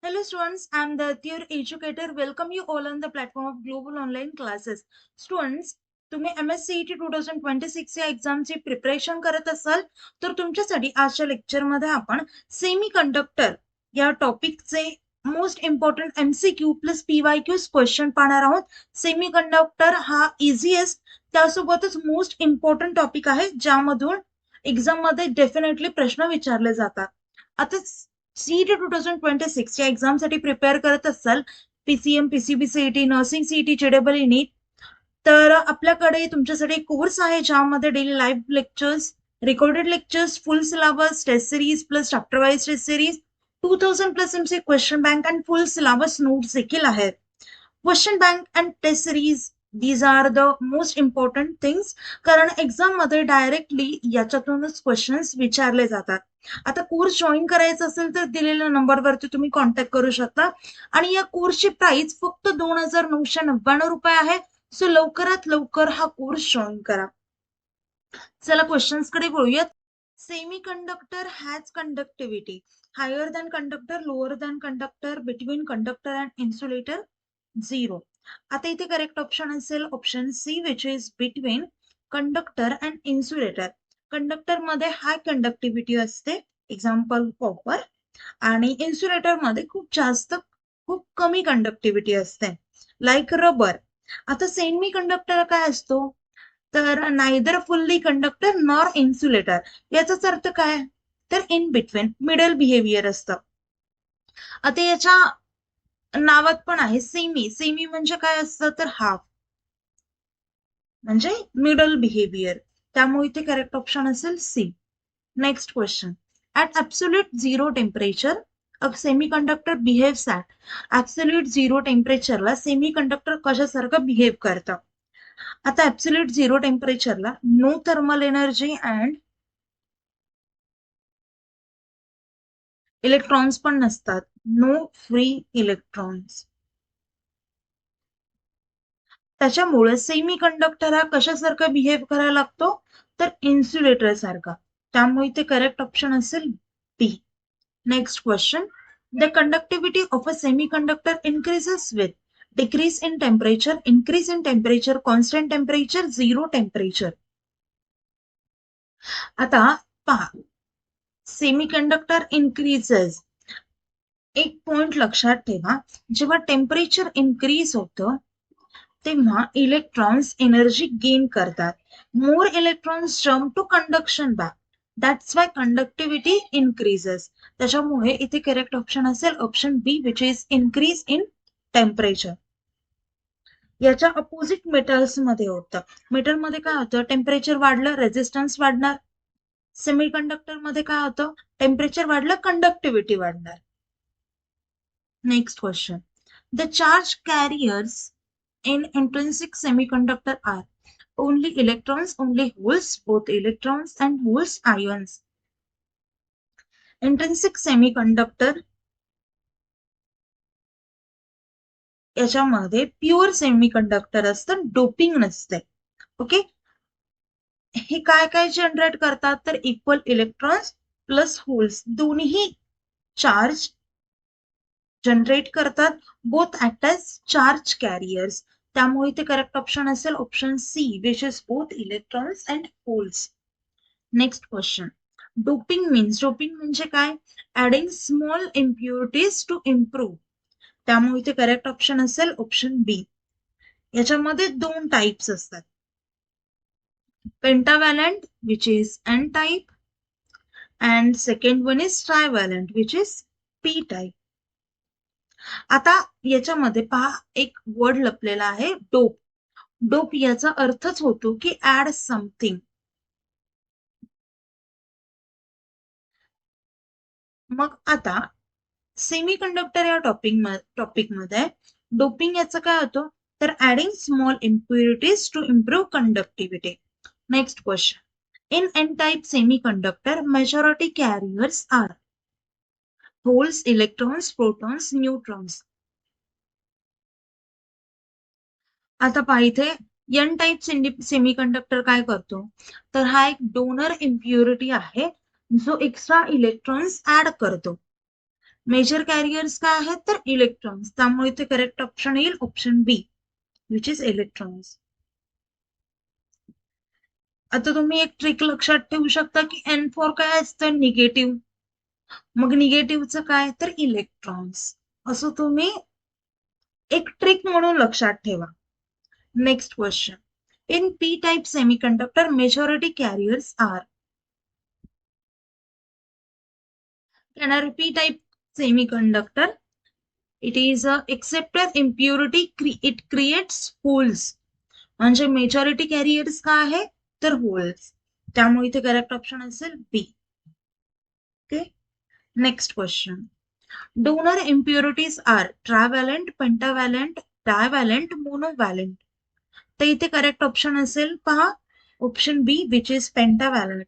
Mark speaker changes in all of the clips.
Speaker 1: Hello students, I am the your educator. Welcome you all on the platform of Global Online Classes. Students, तुम्ही MSCET 2026 या एक्झामची preparation करत असाल तर तुमच्यासाठी आजच्या लेक्चरमध्ये आपण सेमी कंडक्टर या टॉपिकचे most important MCQ plus PYQ question पाहणार आहोत. सेमी कंडक्टर हा इझीएस्ट त्यासोबतच मोस्ट इम्पॉर्टंट टॉपिक आहे ज्यामधून एक्झाम मध्ये डेफिनेटली प्रश्न विचारले जातात. आता सीईटी 2026 या एक्झामसाठी प्रिपेअर करत असाल, PCM, PCB CET, nursing CET, JEE NEET, तर आपल्याकडे तुमच्यासाठी कोर्स आहे ज्यामध्ये daily live lectures, recorded lectures, full syllabus, test series plus chapter wise test series, 2000 plus MC question bank and full syllabus notes देखील आहेत. Question bank and test series these are the most important things, कारण exam मध्ये directly याच्यातूनच questions विचारले जातात. आता course join करायचा असेल तर दिलेल्या नंबरवरती तुम्ही कॉन्टॅक्ट करू शकता आणि या कोर्सची प्राइस फक्त 2999 रुपये आहे. सो लवकरात लवकर हा कोर्स जॉईन करा. चला क्वेश्चन्स कडे बोलूयात. Semiconductor has conductivity higher than conductor, lower than conductor, between conductor and insulator, 0. आता इथे करेक्ट ऑप्शन असेल option C, which is between conductor and insulator. Conductor मध्ये हाय कंडक्टिव्हिटी असते, एक्झाम्पल कॉपर, आणि इन्सुलेटर मध्ये खूप कमी कंडक्टिव्हिटी असते, लाईक रबर. आता सेमी कंडक्टर काय असतो, तर neither fully conductor nor insulator. याचाच अर्थ काय, तर इन बिटवीन, मिडल बिहेवियर असतं. आता याच्या नावात पण आहे सेमी. सेमी म्हणजे काय असतं, तर हाफ, म्हणजे मिडल बिहेवियर. त्यामुळे इथे करेक्ट ऑप्शन असेल C. Next question. At absolute zero temperature a semiconductor behaves at. Absolute zero टेम्परेचरला सेमीकंडक्टर कशासारखं बिहेव करतं. आता ऍब्सोल्यूट झिरो टेम्परेचरला no thermal energy and electrons पण नसतात, नो फ्री इलेक्ट्रॉन्स. त्याच्यामुळे सेमी कंडक्टर हा कशासारखा बिहेव करायला लागतो, तर इन्सुलेटर सारखा. त्यामुळे ते करेक्ट ऑप्शन असेल B. Next question. The conductivity of a semiconductor increases with decrease in temperature, increase in temperature, constant temperature, zero temperature. आता पहा, सेमीकंडक्टर इन्क्रीजेस, एक पॉइंट लक्षात ठेवा, जेव्हा टेम्परेचर इन्क्रीज होतं तेव्हा इलेक्ट्रॉन्स एनर्जी गेन करतात. More electrons jump to conduction back, that's why conductivity increases. त्याच्यामुळे इथे करेक्ट ऑप्शन असेल option B, which is increase in temperature. याच्या अपोजिट मेटल्स मध्ये होतं. मेटल मध्ये काय होतं, टेम्परेचर वाढलं रेझिस्टन्स वाढणार. सेमीकंडक्टर मध्ये काय होतं, टेम्परेचर वाढलं कंडक्टिव्हिटी वाढणार. Next question. The charge carriers in intrinsic semiconductor are only electrons, only holes, both electrons and holes, ions. Intrinsic semiconductor याच्यामध्ये प्युअर सेमीकंडक्टर असतं, डोपिंग नसते. ओके, हे काय काय जनरेट करतात, तर इक्वल इलेक्ट्रॉन्स प्लस होल्स दोन्ही चार्ज जनरेट करतात. Both act as charge carriers. त्यामुळे ते करेक्ट ऑप्शन असेल option C, which is both electrons and holes. Next question. Doping means, doping म्हणजे काय, adding small impurities to improve. त्यामुळे ते correct option असेल ऑप्शन बी. याच्यामध्ये दोन टाइप्स असतात, pentavalent which is N type and second one is trivalent which is P type. आता याच्यामध्ये पहा, एक वर्ड लपलेला आहे, डोप. डोप याचा अर्थच होतो की ऍड समथिंग. मग आता सेमीकंडक्टर या टॉपिक मध्ये डोपिंग याचं काय होतं, तर adding small impurities to improve conductivity. Next question. In N type semiconductor majority carriers are holes, electrons, protons, neutrons. आता पहा, इथे एन टाइप सेमीकंडक्टर काय करतो, तर हा एक डोनर इम्प्युरिटी आहे जो एक्स्ट्रा इलेक्ट्रॉन्स ऍड करतो. मेजर कॅरियर्स काय आहेत तर इलेक्ट्रॉन्स, त्यामुळे इथे करेक्ट ऑप्शन येईल option B which is electrons. आता तुम्ही एक ट्रिक लक्षात ठेवू शकता की N4 काय असतं निगेटिव्ह, मग निगेटिव्हचं काय तर इलेक्ट्रॉन्स, असं तुम्ही एक ट्रिक म्हणून लक्षात ठेवा. Next question. In P type semiconductor majority carriers are. येणार P type semiconductor, it is a accepted impurity, it creates holes, म्हणजे मेजॉरिटी कॅरियर्स काय आहे तर होल्स, त्यामुळे इथे करेक्ट ऑप्शन असेल B. Okay. Next question. Donor impurities are trivalent, pentavalent, divalent, monovalent. तर इथे करेक्ट ऑप्शन असेल पहा option B which is pentavalent.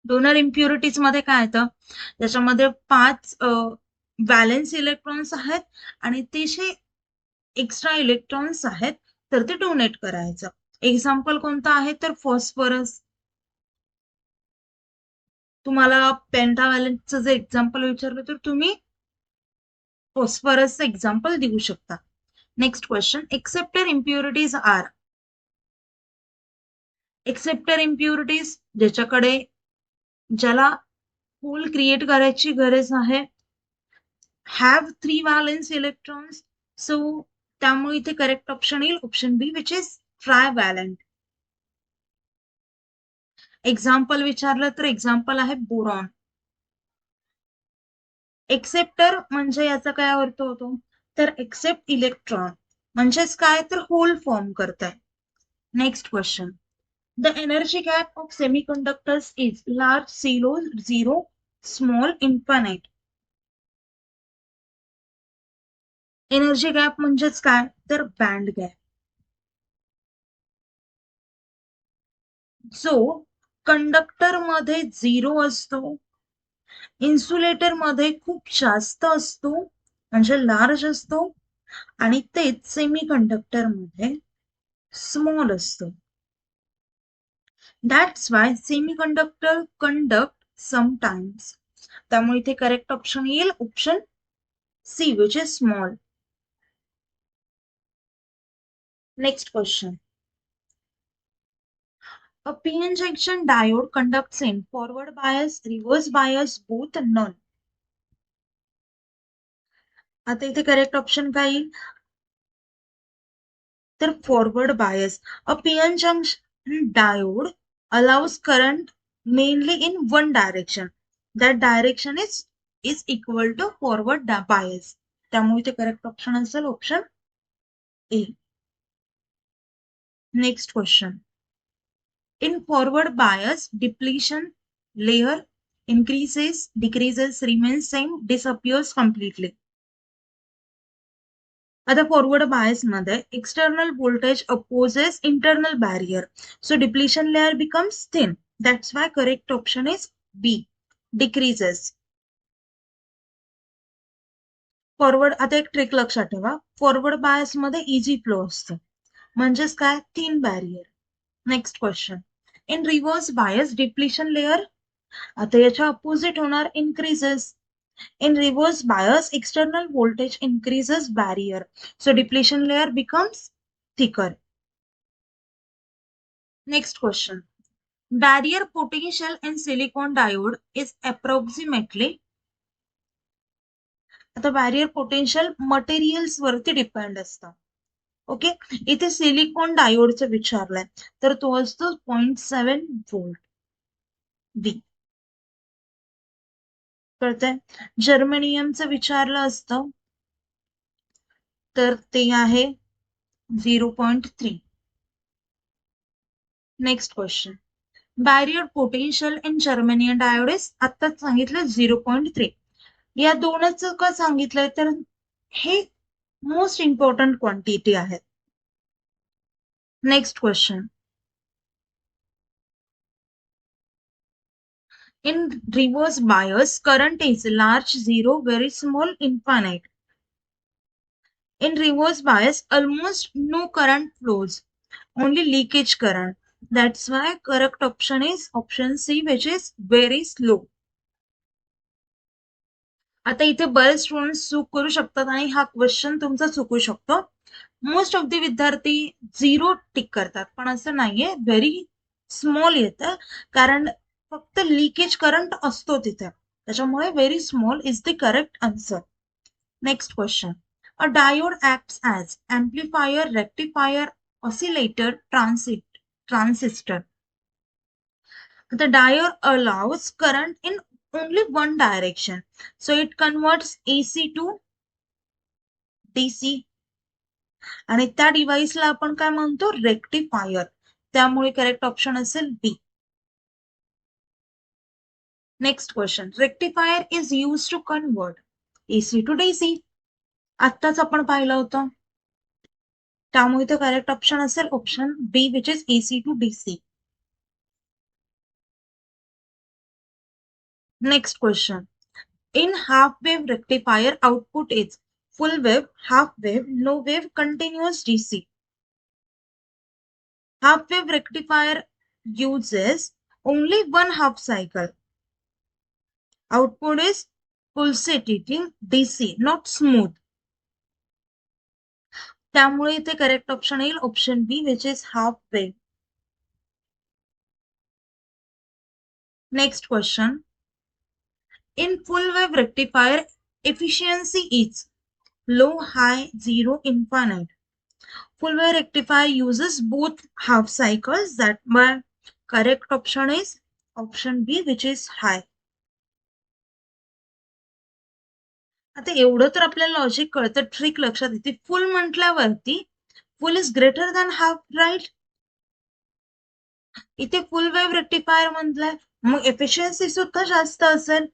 Speaker 1: Donor impurities मध्ये काय येतं, त्याच्यामध्ये 5 व्हॅलेन्स इलेक्ट्रॉन्स आहेत आणि ते जे एक्स्ट्रा इलेक्ट्रॉन्स आहेत तर ते डोनेट करायचं. एक्झाम्पल कोणतं आहे तर फॉस्फरस. तुम्हाला पेंटाव्हॅलंटचं जे एक्झाम्पल विचारलं तर तुम्ही फॉस्फरसचं एक्झाम्पल देऊ शकता. Next question. Acceptor impurities are. Acceptor impurities ज्याला होल क्रिएट करायची गरज आहे, हॅव 3 व्हॅलेन्स इलेक्ट्रॉन्स, सो त्यामुळे इथे करेक्ट ऑप्शन येईल option B which is trivalent. Example विचारलं तर एक्झाम्पल आहे बोरॉन. एक्सेप्टर म्हणजे याचा काय अर्थ होतो तर एक्सेप्ट इलेक्ट्रॉन, म्हणजेच काय तर होल फॉर्म करताय. Next question. The energy gap of semiconductors is large, zero, small, infinite. Energy gap म्हणजेच काय तर बँड गॅप. जो कंडक्टर मध्ये 0 असतो, इन्सुलेटर मध्ये खूप जास्त असतो म्हणजे लार्ज असतो, आणि तेच सेमी कंडक्टर मध्ये स्मॉल असतो. That's why semiconductor conduct sometimes, त्यामुळे इथे करेक्ट ऑप्शन येईल option C which is small. Next question. A p-n junction diode conducts in forward bias, reverse bias, both, none. आता इथे करेक्ट ऑप्शन काय येईल तर forward bias. A p-n junction diode allows current mainly in one direction. That direction is equal to forward bias. त्यामुळे इथे correct option असेल option A. Next question. In forward bias, depletion layer increases, decreases, remains same, disappears completely. आता forward bias मध्ये external voltage opposes internal barrier, so depletion layer becomes thin. That's why correct option is B, decreases. Forward, आता एक trick लक्षात ठेवा, forward bias मध्ये easy flow असतो, म्हणजेच काय thin barrier. Next question. In reverse bias depletion layer, आता याच्या अपोजिट होणार increases. In reverse bias, external voltage increases barrier, so depletion layer becomes thicker. Next question. Barrier potential in silicon diode is approximately. आता barrier potential materials वरती depend असतं. Okay, इथे silicon डायोडचं विचारलंय तर तो असतो 0.7 व्होल्ट. बी. कळतंय. जर्मेनियमचं विचारलं असतं तर ते आहे 0.3. Next question. Barrier potential in germanium diode is, आत्ताच सांगितलं 0.3. या दोनच का सांगितलंय तर हे मोस्ट इम्पॉर्टंट क्वांटिटी आहेत. Next question. In reverse bias current is large, zero, very small, infinite. In reverse bias, almost no current flows, only leakage current. That's why correct option is option C, which is very slow. आता इथे बरेच students चूक करू शकतात आणि हा question तुमचा चुकू शकतो. मोस्ट ऑफ द विद्यार्थी 0 टिक करतात, पण असं नाहीये. व्हेरी स्मॉल येतं, कारण फक्त लिकेज करंट असतो तिथे, त्याच्यामुळे very small is the correct answer. Next question. A diode acts as amplifier, rectifier, oscillator, transistor. The diode allows current in only one direction, so it converts AC to DC. आणि त्या डिव्हाइसला आपण काय म्हणतो, rectifier. त्यामुळे correct option असेल B. Next question. Rectifier is use to convert AC to DC. आत्ताच आपण पाहिलं होतं, त्यामुळे ते करेक्ट ऑप्शन असेल option B, which is AC to DC. Next question. In half wave rectifier, output is full wave, half wave, no wave, continuous DC. Half wave rectifier uses only one half cycle. Output is pulsating DC, not smooth. त्यामुळे इथे correct option येईल option B, which is half wave. Next question. In full wave rectifier, efficiency is low, high, zero, infinite. Full wave rectifier uses both half cycles. That my correct option is option B, which is high. आता एवढं तर आपल्याला logic कळतं, trick लक्षात येते. Full म्हटल्यावरती full is greater than half, right? इथे full wave rectifier म्हटलंय, मग एफिशियन्सी सुद्धा जास्त असेल.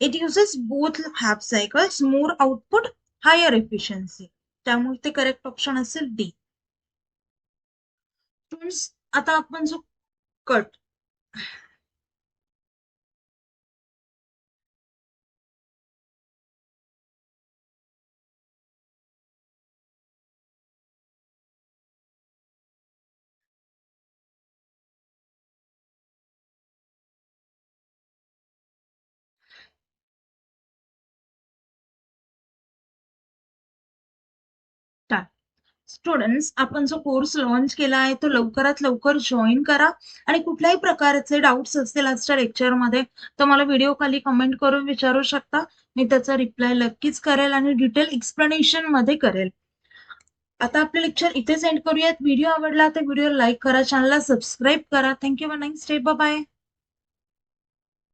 Speaker 1: It uses both half cycles, more output, higher efficiency. त्यामुळे ते करेक्ट ऑप्शन असेल डी. आता आपण जो कट स्टुडंट्स, आपण जो कोर्स लॉन्च केला आहे तो लवकरात लवकर जॉईन करा. आणि कुठल्याही प्रकारचे डाऊट्स असतील आजच्या लेक्चरमध्ये तर मला व्हिडिओ खाली कमेंट करून विचारू शकता. मी त्याचा रिप्लाय नक्कीच करेल आणि डिटेल एक्सप्लेनेशन मध्ये करेल. आता आपले लेक्चर इथे सेंड करूयात. व्हिडिओ आवडला तर व्हिडिओ लाईक करा, चॅनलला सबस्क्राईब करा. Thank you. Nice day. Bye bye.